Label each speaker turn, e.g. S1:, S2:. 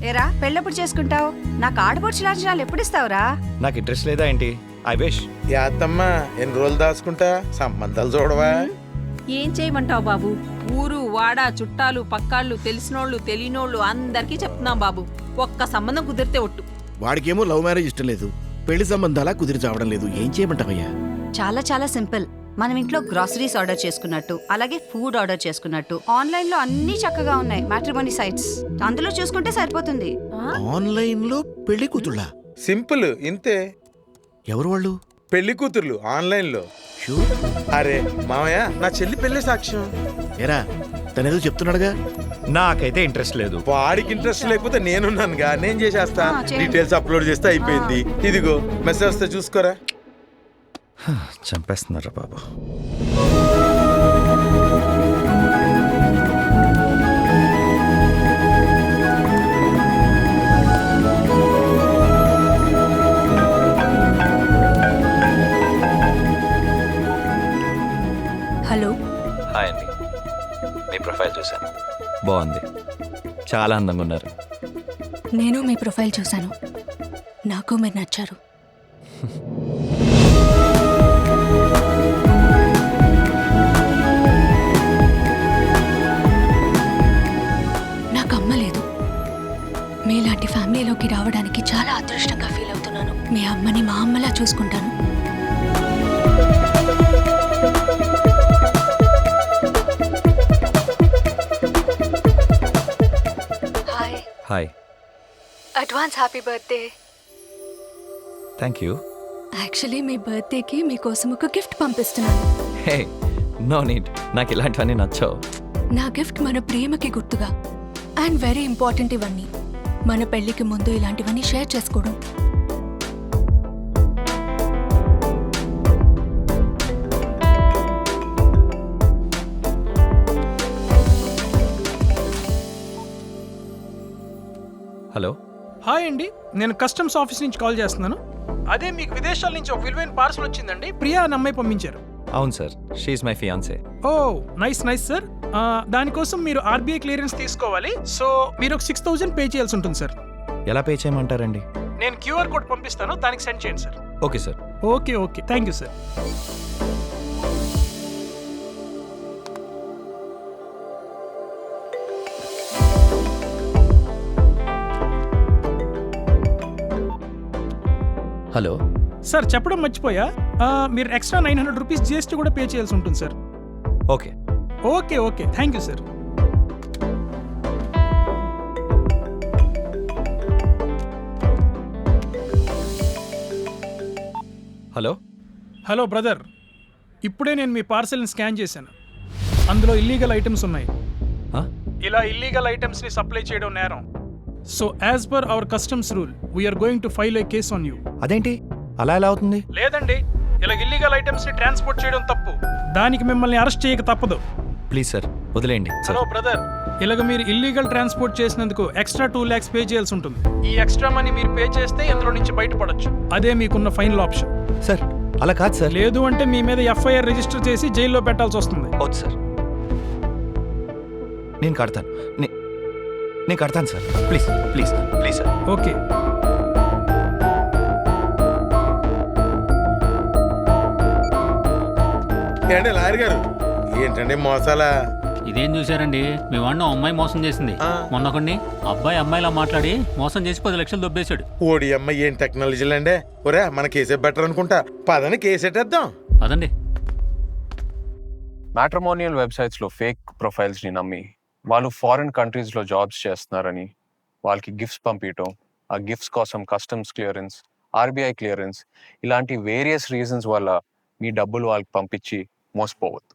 S1: ఏరా పెళ్ళెప్పుడు చేసుకుంటావు? నాకు ఆడపడుచు లాంఛనాలు ఎప్పుడు ఇస్తావురా?
S2: నాకు ఇంట్రెస్ట్ లేదా ఏంటి? I wish.
S3: యాత్తమ్మా ఎన్ని రోజులు దాచుకుంటా, సంబంధాలు చూడవా?
S4: ఏం చేయమంటావు బాబు? ఊరు వాడ చుట్టాలు పక్కాళ్ళు తెలిసినోళ్ళు తెలియనోళ్ళు అందరికీ చెప్తున్నాం బాబు. ఒక్క సంబంధం కుదిరితే ఒట్టు.
S5: వాడికేమో లవ్ మ్యారేజ్ ఇష్టం లేదు, పెళ్లి సంబంధాలా కుదిరి చావడం లేదు. ఏం చేయమంటావయ్యా?
S1: చాలా చాలా సింపుల్. మనం ఇంట్లో గ్రాసరీస్ ఆర్డర్ చేసుకున్నట్టు, అలాగే ఫుడ్ ఆర్డర్ చేసుకున్నట్టు ఆన్లైన్ లో అన్ని చక్కగా ఉన్నాయి మ్యాట్రిమోనీ సైట్స్. అందులో చూసుకుంటే సరిపోతుంది.
S5: ఆన్లైన్ లో పెళ్లి కూతుళ్ళ?
S3: సింపుల్ ఇంతే.
S5: ఎవరు వాళ్ళు?
S3: పెళ్లి కూతుర్లు ఆన్లైన్ లో.
S5: షూర్.
S3: అరే మామయ్య, నా చెల్లి పెళ్లి సాక్ష్యం.
S5: ఏరా, తనేదో చెప్తున్నాడుగా.
S2: నాకైతే ఇంట్రెస్ట్ లేదు.
S3: వాడికి ఇంట్రెస్ట్ లేకపోతే నేనున్నానుగా, నేను చేసేస్తా.
S1: చేయండి.
S3: డీటెయిల్స్ అప్లోడ్ చేస్తే అయిపోయింది. ఇదిగో మెసేజ్ వస్తే చూసుకోరా.
S2: చంపేస్తున్నారా బాబు.
S1: హలో.
S2: హాయ్ అండి, మీ ప్రొఫైల్ చూశాను, బాగుంది, చాలా అందంగా ఉన్నారు.
S6: నేను మీ ప్రొఫైల్ చూశాను, నాకు మీరు నచ్చారు. నాకు అమ్మ లేదు. మీలాంటి ఫ్యామిలీలోకి రావడానికి చాలా అదృష్టంగా ఫీల్ అవుతున్నాను. మీ అమ్మని మా అమ్మలా చూసుకుంటాను. Hi.
S2: Hi.
S6: Advance happy birthday.
S2: Thank you.
S6: Actually మీ బర్త్డేకి మీకోసం ఒక గిఫ్ట్ పంపిస్తున్నాను.
S2: హే, నో నీడ్, నాకు ఇలాంటివన్నీ నచ్చవు.
S6: నా గిఫ్ట్ మన ప్రేమకి గుర్తుగా. అండ్ వెరీ ఇంపార్టెంట్ ఇవన్నీ. మన పెళ్లికి ముందు ఇలాంటివన్నీ షేర్ చేసుకోవడం.
S2: హలో.
S7: హాయ్ అండి, నేను కస్టమ్స్ ఆఫీస్ నుంచి కాల్ చేస్తున్నాను. అదే మీకు విదేశాల నుంచి ఒక విలువైన పార్సల్ వచ్చిందండి. ప్రియా అన్న అమ్మాయి పంపించారు.
S2: అవును sir, she's my fiancee.
S7: Oh nice nice sir. దానికోసం మీరు ఆర్బీఐ క్లియరెన్స్ తీసుకోవాలి. సో మీరు ఒక 6,000 పే చేయాల్సి ఉంటుంది సార్.
S2: ఎలా పే చేయమంటారండి?
S7: నేను క్యూఆర్ కోడ్ పంపిస్తాను, దానికి సెండ్ చేయండి sir.
S2: Okay sir.
S7: Okay okay, thank you sir.
S2: Hello
S7: sir చెప్పడం మర్చిపోయా, మీరు ఎక్స్ట్రా 900 రూపీస్ జిఎస్టీ కూడా పే చేయాల్సి ఉంటుంది sir.
S2: Okay
S7: okay okay, thank you sir.
S2: Hello.
S7: Hello brother, ఇప్పుడే నేను మీ పార్సెల్ని స్కాన్ చేశాను. అందులో ఇల్లీగల్ ఐటమ్స్ ఉన్నాయి. ఇలా ఇల్లీగల్ ఐటమ్స్ ని సప్లై చేయడం నేరం. So as per our customs rule we're going to file a case on you.
S2: అదేంటి అలా ఎలా అవుతుంది?
S7: లేదండి, ఇలా ఇల్లీగల్ ఐటమ్స్ ని ట్రాన్స్పోర్ట్ చేయడం తప్పు. దానికి మిమ్మల్ని అరెస్ట్ చేయక తప్పదు.
S2: ప్లీజ్ సార్, వదిలేయండి.
S7: హలో బ్రదర్, ఇలాగ మీరు ఇల్లీగల్ ట్రాన్స్పోర్ట్ చేసినందుకు ఎక్స్ట్రా 2 lakhs పే చేయాల్సి ఉంటుంది. ఈ ఎక్స్ట్రా మనీ మీరు పే చేస్తే ఇందులో నుంచి బయటపడొచ్చు. అదే మీకున్న ఫైనల్ ఆప్షన్.
S2: సార్ అలా కాదు సార్.
S7: లేదు అంటే మీ మీద ఎఫ్ఐఆర్ రిజిస్టర్ చేసి జైల్లో పెట్టాల్సి వస్తుంది.
S2: వద్దు సార్, నేను కడతాను. నేను కడతాను sir. Please please please sir.
S7: Okay.
S3: ఏంటి లాయర్ గారు, ఏంటండి మోసాలా?
S8: ఇదేం చూశారండి, మీ వాడిని అమ్మాయి మోసం చేసింది. మొన్నొకడిని అబ్బాయి అమ్మాయిలా మాట్లాడి మోసం చేసి 10 లక్షలు దొబ్బేశాడు.
S3: ఓడి అమ్మ, ఏం టెక్నాలజీలు అండి. ఒరే, మన కేసే బెటర్ అనుకుంటా. పదని కేసెట్టేద్దాం.
S8: పదండి.
S9: మ్యాట్రిమోనియల్ వెబ్సైట్స్లో ఫేక్ ప్రొఫైల్స్ని నమ్మి వాళ్ళు ఫారిన్ కంట్రీస్లో జాబ్స్ చేస్తున్నారని వాళ్ళకి గిఫ్ట్స్ పంపించడం, ఆ గిఫ్ట్స్ కోసం కస్టమ్స్ క్లియరెన్స్, ఆర్బీఐ క్లియరెన్స్, ఇలాంటి వేరియస్ రీజన్స్ వల్ల మీ డబ్బులు వాళ్ళకి పంపించి మోసపోవద్దు.